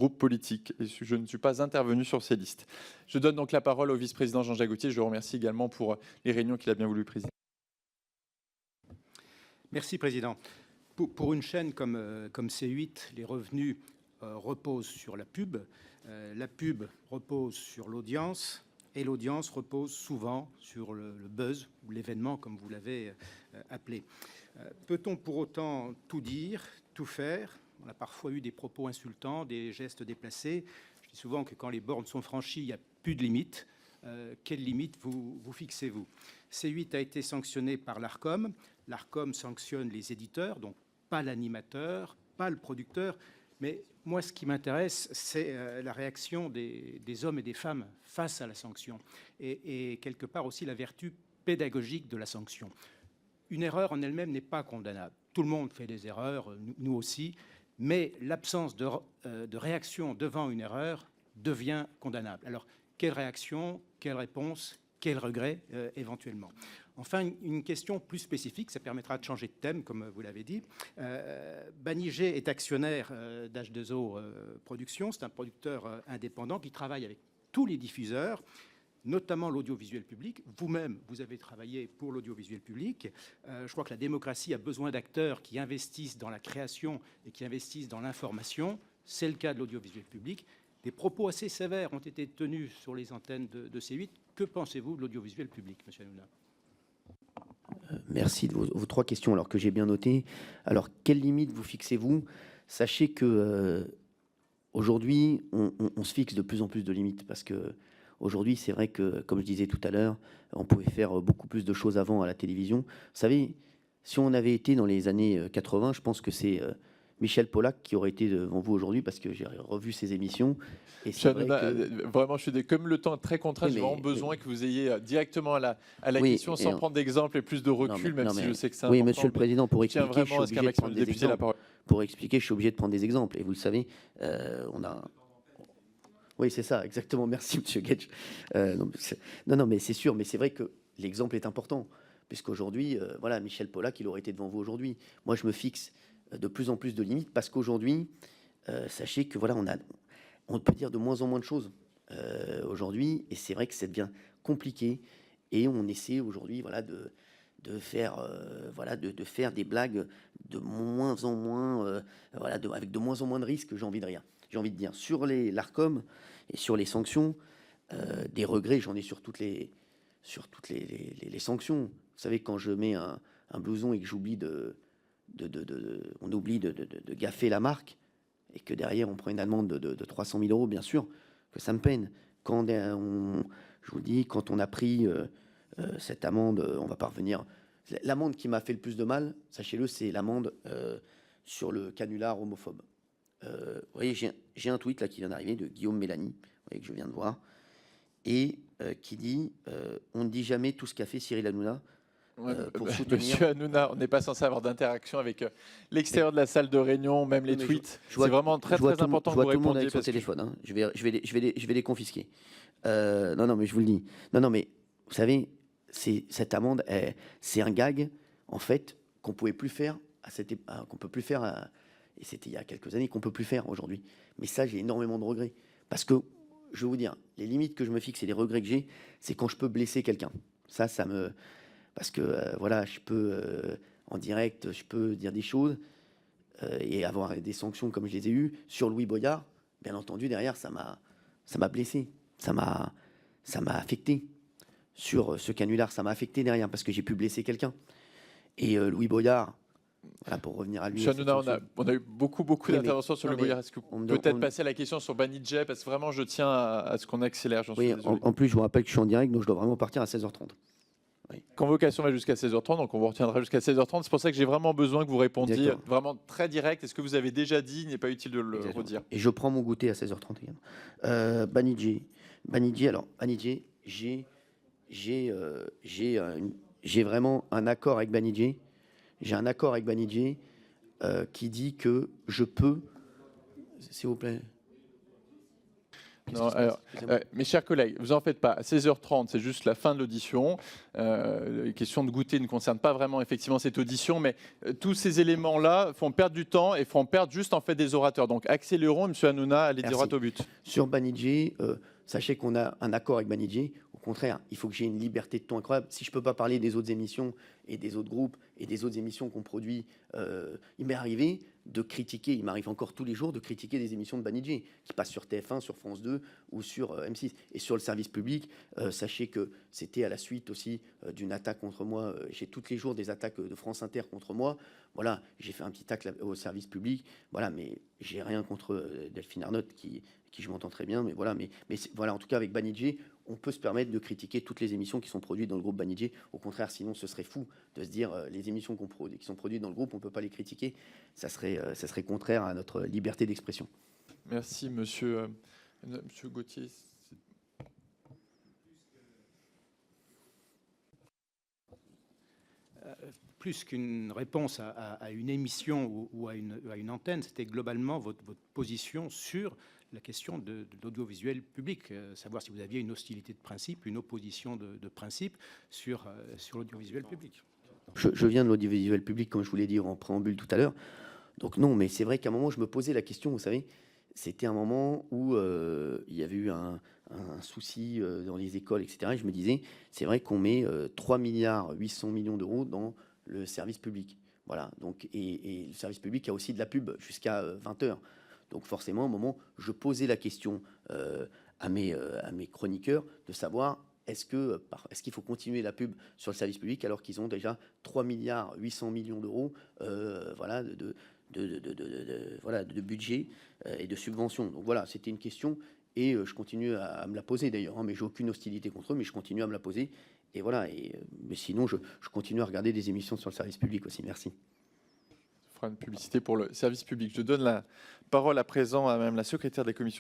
groupes politiques. Et je ne suis pas intervenu sur ces listes. Je donne donc la parole au vice-président Jean-Jacques Gaultier. Je le remercie également pour les réunions qu'il a bien voulu présider. Merci, Président. Pour une chaîne comme C8, les revenus reposent sur la pub repose sur l'audience, et l'audience repose souvent sur le buzz ou l'événement, comme vous l'avez appelé. Peut-on pour autant tout dire, tout faire? On a parfois eu des propos insultants, des gestes déplacés. Je dis souvent que quand les bornes sont franchies, il n'y a plus de limite. Quelles limites vous fixez-vous? C8 a été sanctionné par l'Arcom. L'Arcom sanctionne les éditeurs, donc pas l'animateur, pas le producteur. Mais moi, ce qui m'intéresse, c'est la réaction des hommes et des femmes face à la sanction et quelque part aussi la vertu pédagogique de la sanction. Une erreur en elle-même n'est pas condamnable. Tout le monde fait des erreurs, nous aussi, mais l'absence de réaction devant une erreur devient condamnable. Alors, quelle réaction, quelle réponse, quel regret éventuellement? Enfin, une question plus spécifique, ça permettra de changer de thème, comme vous l'avez dit. Banijay est actionnaire d'H2O Productions. C'est un producteur indépendant qui travaille avec tous les diffuseurs, notamment l'audiovisuel public. Vous-même, vous avez travaillé pour l'audiovisuel public. Je crois que la démocratie a besoin d'acteurs qui investissent dans la création et qui investissent dans l'information. C'est le cas de l'audiovisuel public. Des propos assez sévères ont été tenus sur les antennes de C8. Que pensez-vous de l'audiovisuel public, M. Hanouna? Merci de vos 3 questions, alors que j'ai bien noté. Alors, quelles limites vous fixez-vous? Sachez que aujourd'hui, on se fixe de plus en plus de limites, parce que aujourd'hui, c'est vrai que, comme je disais tout à l'heure, on pouvait faire beaucoup plus de choses avant à la télévision. Vous savez, si on avait été dans les années 80, je pense que c'est Michel Pollack qui aurait été devant vous aujourd'hui, parce que j'ai revu ses émissions. Et c'est vrai que... Vraiment, comme le temps est très contraint, Oui, j'ai vraiment besoin que vous ayez directement à la oui, question, sans prendre d'exemple et plus de recul, même si je sais que c'est oui, important. Monsieur le Président, pour je tiens expliquer, je vraiment suis à ce qu'un obligé de maximum prendre de des députés la exemples. parole. Pour expliquer, je suis obligé de prendre des exemples. Et vous le savez, on a... Oui, c'est ça, exactement. Merci, Monsieur Gage. Non, mais c'est sûr, mais c'est vrai que l'exemple est important, puisqu'aujourd'hui, voilà, Michel Pollack, il aurait été devant vous aujourd'hui. Moi, je me fixe de plus en plus de limites, parce qu'aujourd'hui, sachez que voilà, on peut dire de moins en moins de choses aujourd'hui, et c'est vrai que c'est bien compliqué, et on essaie aujourd'hui, voilà, de faire des blagues de moins en moins, avec de moins en moins de risques, j'ai envie de dire. Sur l'Arcom et sur les sanctions, des regrets, j'en ai sur toutes les sanctions. Vous savez, quand je mets un blouson et que j'oublie on oublie de gaffer la marque, et que derrière on prend une amende de 300 000 €, bien sûr que ça me peine. Quand je vous dis, quand on a pris cette amende, on va pas revenir. L'amende qui m'a fait le plus de mal, sachez-le, c'est l'amende sur le canular homophobe. Vous voyez, j'ai un tweet là qui vient d'arriver de Guillaume Mélanie, vous voyez, que je viens de voir, et qui dit on ne dit jamais tout ce qu'a fait Cyril Hanouna. Pour soutenir... Monsieur Hanouna, on n'est pas censé avoir d'interaction avec l'extérieur de la salle de réunion, même les tweets. C'est vraiment très important que vous répondiez. Je vois tout le monde avec son téléphone. Hein. Je vais les confisquer. Non, mais je vous le dis. Non, mais vous savez, cette amende, c'est un gag, en fait, qu'on pouvait plus faire qu'on peut plus faire. Et c'était il y a quelques années qu'on peut plus faire aujourd'hui. Mais ça, j'ai énormément de regrets, parce que je vais vous dire, les limites que je me fixe et les regrets que j'ai, c'est quand je peux blesser quelqu'un. Ça me... Parce que, voilà, je peux, en direct, je peux dire des choses et avoir des sanctions comme je les ai eues. Sur Louis Boyard, bien entendu, derrière, ça m'a blessé. Ça m'a affecté. Sur ce canular, ça m'a affecté derrière, parce que j'ai pu blesser quelqu'un. Et Louis Boyard, voilà, pour revenir à lui... Monsieur Hanouna, on a eu beaucoup d'interventions sur Louis Boyard. Est-ce que peut-être passer à la question sur Banijay, parce que vraiment, je tiens à ce qu'on accélère. Oui, en plus, je vous rappelle que je suis en direct, donc je dois vraiment partir à 16h30. Oui. Convocation va jusqu'à 16h30, donc on vous retiendra jusqu'à 16h30. C'est pour ça que j'ai vraiment besoin que vous répondiez vraiment très direct. Est-ce que vous avez déjà dit? Il n'est pas utile de le redire. Et je prends mon goûter à 16h30 également. Banijay, alors, Banijay, j'ai vraiment un accord avec Banijay. J'ai un accord avec Banijay qui dit que je peux... S'il vous plaît. Qu'est-ce Non, qui se passe alors, Excusez-moi. mes chers collègues, vous en faites pas. À 16h30, c'est juste la fin de l'audition. Les questions de goûter ne concernent pas vraiment effectivement cette audition, mais tous ces éléments-là font perdre du temps et font perdre juste en fait des orateurs. Donc accélérons, Monsieur Hanouna, allez Merci. droit au but. Sur Banijé, sachez qu'on a un accord avec Banijé. Au contraire, il faut que j'ai une liberté de ton incroyable. Si je ne peux pas parler des autres émissions et des autres groupes et des autres émissions qu'on produit, il m'est arrivé de critiquer, il m'arrive encore tous les jours de critiquer des émissions de Banijé qui passent sur TF1, sur France 2 ou sur M6. Et sur le service public, sachez que c'était à la suite aussi d'une attaque contre moi. J'ai tous les jours des attaques de France Inter contre moi. Voilà, j'ai fait un petit tacle au service public. Voilà, mais j'ai rien contre Delphine Arnault qui je m'entends très bien. Mais voilà, voilà, en tout cas avec Banijé, on peut se permettre de critiquer toutes les émissions qui sont produites dans le groupe Banijé. Au contraire, sinon ce serait fou de se dire les émissions qui sont produites dans le groupe, on ne peut pas les critiquer. Ça serait contraire à notre liberté d'expression. Merci, Monsieur Gauthier. Plus qu'une réponse à une émission ou à une antenne, c'était globalement votre position sur la question de l'audiovisuel public, savoir si vous aviez une hostilité de principe, une opposition de principe sur l'audiovisuel public. Je viens de l'audiovisuel public, comme je vous l'ai dit en préambule tout à l'heure. Donc non, mais c'est vrai qu'à un moment, je me posais la question, vous savez, c'était un moment où il y avait eu un souci dans les écoles, etc. Et je me disais, c'est vrai qu'on met 3 milliards 800 millions d'euros dans le service public. Voilà. Donc, et le service public a aussi de la pub jusqu'à 20h. Donc forcément, à un moment, je posais la question à mes chroniqueurs de savoir est-ce qu'il faut continuer la pub sur le service public alors qu'ils ont déjà 3 milliards 800 millions d'euros voilà, de budget et de subventions. Donc voilà, c'était une question et je continue à me la poser d'ailleurs, hein, mais j'ai aucune hostilité contre eux, mais je continue à me la poser. Et voilà, mais sinon, je continue à regarder des émissions sur le service public aussi. Merci. On fera une publicité pour le service public. Je donne la parole à présent à Madame la secrétaire des commissions